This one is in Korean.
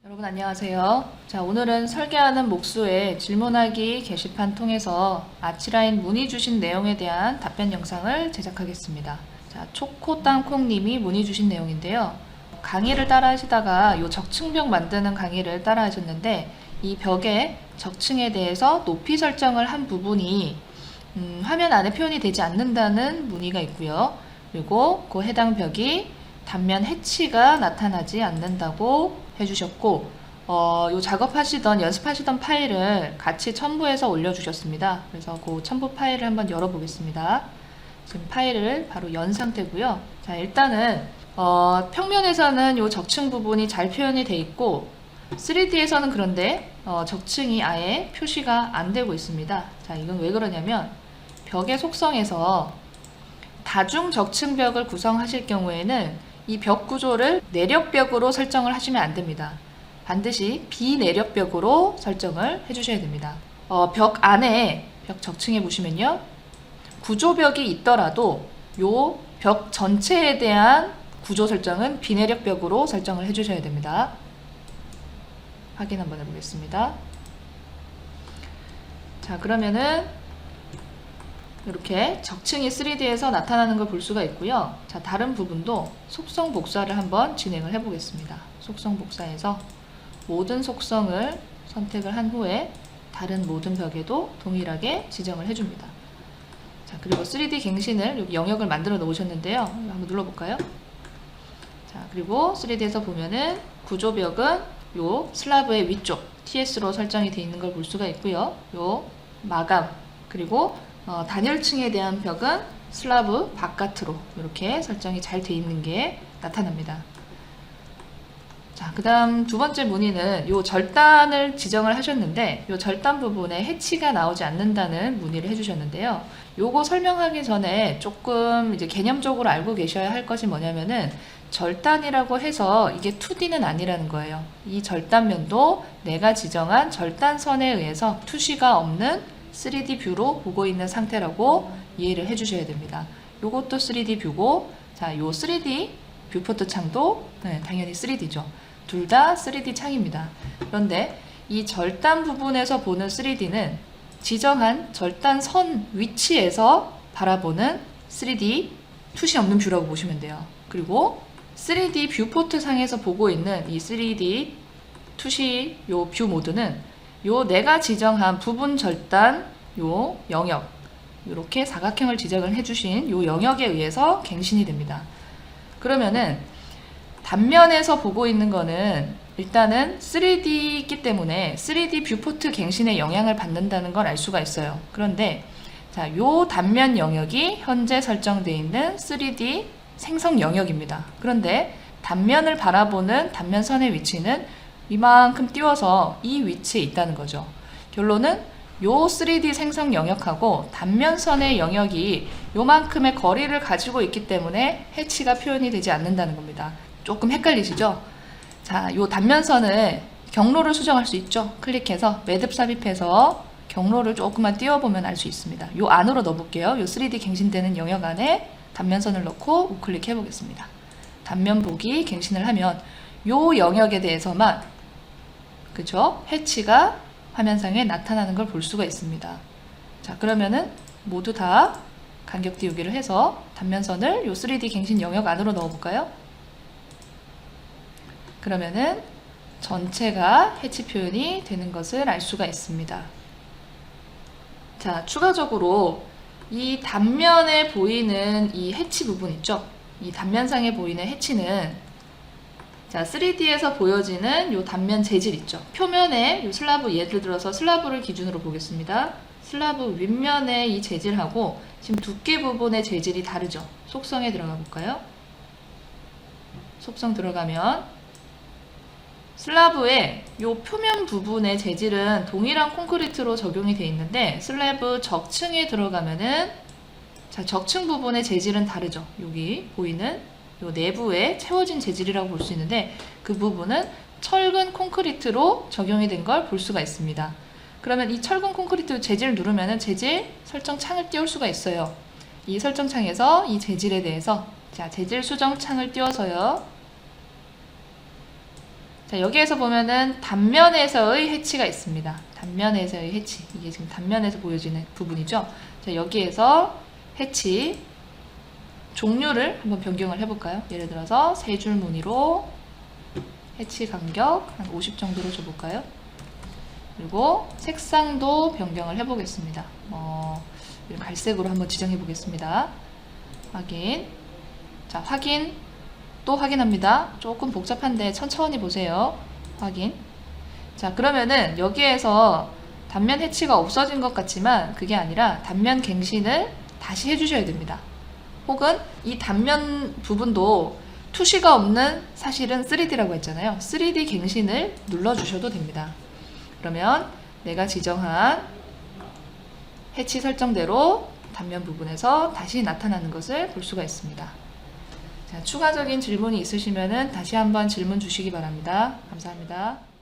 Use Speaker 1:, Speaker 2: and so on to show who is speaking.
Speaker 1: 여러분 안녕하세요. 자, 오늘은 설계하는 목수의 질문하기 게시판 통해서 아치라인 문의 주신 내용에 대한 답변 영상을 제작하겠습니다. 자, 초코땅콩님이 문의 주신 내용인데요. 강의를 따라 하시다가 요 적층벽 만드는 강의를 따라 하셨는데 이 벽의 적층에 대해서 높이 설정을 한 부분이 화면 안에 표현이 되지 않는다는 문의가 있고요. 그리고 그 해당 벽이 단면 해치가 나타나지 않는다고 해주셨고, 요 작업하시던, 연습하시던 파일을 같이 첨부해서 올려주셨습니다. 그래서 그 첨부 파일을 한번 열어보겠습니다. 지금 파일을 바로 연 상태고요. 자, 일단은, 평면에서는 요 적층 부분이 잘 표현이 돼 있고, 3D에서는 그런데, 적층이 아예 표시가 안 되고 있습니다. 자, 이건 왜 그러냐면, 벽의 속성에서 다중 적층벽을 구성하실 경우에는 이 벽 구조를 내력벽으로 설정을 하시면 안 됩니다. 반드시 비내력벽으로 설정을 해주셔야 됩니다. 벽 안에 벽 적층에 보시면요. 구조벽이 있더라도 요 벽 전체에 대한 구조 설정은 비내력벽으로 설정을 해주셔야 됩니다. 확인 한번 해보겠습니다. 자, 그러면은 이렇게 적층이 3D에서 나타나는 걸 볼 수가 있고요. 자, 다른 부분도 속성 복사를 한번 진행을 해 보겠습니다. 속성 복사해서 모든 속성을 선택을 한 후에 다른 모든 벽에도 동일하게 지정을 해줍니다. 자, 그리고 3D 갱신을 여기 영역을 만들어 놓으셨는데요. 한번 눌러볼까요? 자, 그리고 3D에서 보면은 구조벽은 요 슬라브의 위쪽 TS로 설정이 되어 있는 걸 볼 수가 있고요. 요 마감 그리고 단열층에 대한 벽은 슬라브 바깥으로 이렇게 설정이 잘 되어 있는 게 나타납니다. 자, 그 다음 두 번째 문의는 요 절단을 지정을 하셨는데 요 절단 부분에 해치가 나오지 않는다는 문의를 해주셨는데요. 요거 설명하기 전에 조금 이제 개념적으로 알고 계셔야 할 것이 뭐냐면은 절단이라고 해서 이게 2D는 아니라는 거예요. 이 절단면도 내가 지정한 절단선에 의해서 투시가 없는 3D 뷰로 보고 있는 상태라고 이해를 해주셔야 됩니다. 요것도 3D 뷰고, 자, 요 3D 뷰포트 창도 당연히 3D죠. 둘 다 3D 창입니다. 그런데 이 절단 부분에서 보는 3D는 지정한 절단선 위치에서 바라보는 3D 투시 없는 뷰라고 보시면 돼요. 그리고 3D 뷰포트 상에서 보고 있는 이 3D 투시 요 뷰 모드는 요 내가 지정한 부분 절단 요 영역 이렇게 사각형을 지정을 해주신 요 영역에 의해서 갱신이 됩니다. 그러면은 단면에서 보고 있는 거는 일단은 3D이기 때문에 3D 뷰포트 갱신에 영향을 받는다는 걸 알 수가 있어요. 그런데 자, 요 단면 영역이 현재 설정되어 있는 3D 생성 영역입니다. 그런데 단면을 바라보는 단면선의 위치는 이만큼 띄워서 이 위치에 있다는 거죠. 결론은 요 3D 생성 영역하고 단면선의 영역이 요만큼의 거리를 가지고 있기 때문에 해치가 표현이 되지 않는다는 겁니다. 조금 헷갈리시죠? 자, 요 단면선을 경로를 수정할 수 있죠. 클릭해서 매듭 삽입해서 경로를 조금만 띄워보면 알 수 있습니다. 요 안으로 넣어볼게요. 요 3D 갱신되는 영역 안에 단면선을 넣고 우클릭 해보겠습니다. 단면 보기 갱신을 하면 요 영역에 대해서만 그죠? 해치가 화면상에 나타나는 걸 볼 수가 있습니다. 자, 그러면은 모두 다 간격 띄우기를 해서 단면선을 요 3D 갱신 영역 안으로 넣어볼까요? 그러면은 전체가 해치 표현이 되는 것을 알 수가 있습니다. 자, 추가적으로 이 단면에 보이는 이 해치 부분 있죠? 이 단면상에 보이는 해치는 자, 3D에서 보여지는 요 단면 재질 있죠. 표면에 요 슬라브 예를 들어서 슬라브를 기준으로 보겠습니다. 슬라브 윗면의 이 재질하고 지금 두께 부분의 재질이 다르죠. 속성에 들어가 볼까요? 속성 들어가면 슬라브의 요 표면 부분의 재질은 동일한 콘크리트로 적용이 되어 있는데 슬래브 적층에 들어가면은 자, 적층 부분의 재질은 다르죠. 여기 보이는 요 내부에 채워진 재질이라고 볼 수 있는데 그 부분은 철근 콘크리트로 적용이 된 걸 볼 수가 있습니다. 그러면 이 철근 콘크리트 재질 누르면은 재질 설정 창을 띄울 수가 있어요. 이 설정 창에서 이 재질에 대해서 자, 재질 수정 창을 띄워서요. 자, 여기에서 보면은 단면에서의 해치가 있습니다. 단면에서의 해치. 이게 지금 단면에서 보여지는 부분이죠. 자, 여기에서 해치 종류를 한번 변경을 해볼까요? 예를 들어서 세 줄 무늬로 해치 간격 한 50 정도로 줘볼까요? 그리고 색상도 변경을 해보겠습니다. 갈색으로 한번 지정해 보겠습니다. 확인. 자, 확인. 또 확인합니다. 조금 복잡한데 천천히 보세요. 확인. 자, 그러면은 여기에서 단면 해치가 없어진 것 같지만 그게 아니라 단면 갱신을 다시 해주셔야 됩니다. 혹은 이 단면 부분도 투시가 없는 사실은 3D라고 했잖아요. 3D 갱신을 눌러주셔도 됩니다. 그러면 내가 지정한 해치 설정대로 단면 부분에서 다시 나타나는 것을 볼 수가 있습니다. 자, 추가적인 질문이 있으시면 다시 한번 질문 주시기 바랍니다. 감사합니다.